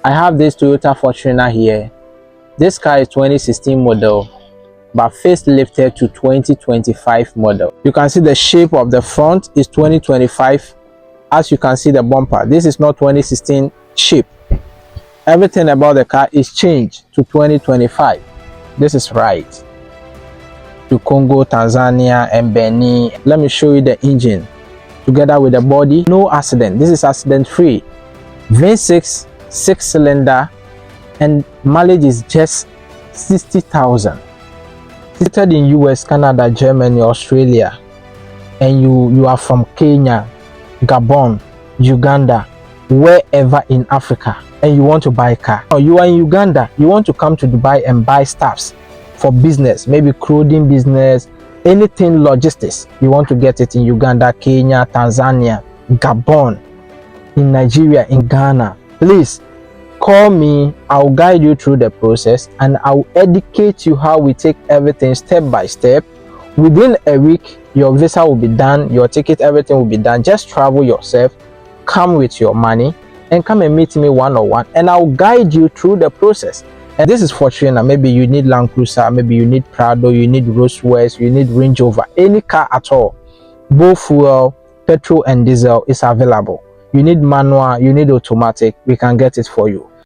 I have this Toyota Fortuner here. This car is 2016 model, but facelifted to 2025 model. You can see the shape of the front is 2025. As you can see the bumper, this is not 2016 shape. Everything about the car is changed to 2025. This is right. To Congo, Tanzania, and Benin. Let me show you the engine together with the body. No accident. This is accident free. V6 6-cylinder, and mileage is just 60,000. Seated in US, Canada, Germany, Australia, and you are from Kenya, Gabon, Uganda, wherever in Africa, and you want to buy a car, or you are in Uganda, you want to come to Dubai and buy stuffs for business, maybe clothing business, anything logistics, you want to get it in Uganda, Kenya, Tanzania, Gabon, in Nigeria, in Ghana, please call me. I'll guide you through the process and I'll educate you how we take everything step by step. Within a week, your visa will be done, your ticket, everything will be done. Just travel yourself, come with your money, and come and meet me one-on-one, and I'll guide you through the process. And this is Fortuner. Maybe you need Land Cruiser, maybe you need Prado, you need Rolls-Royce, you need Range Rover, any car at all. Both fuel, petrol and diesel is available. You need manual, you need automatic, we can get it for you.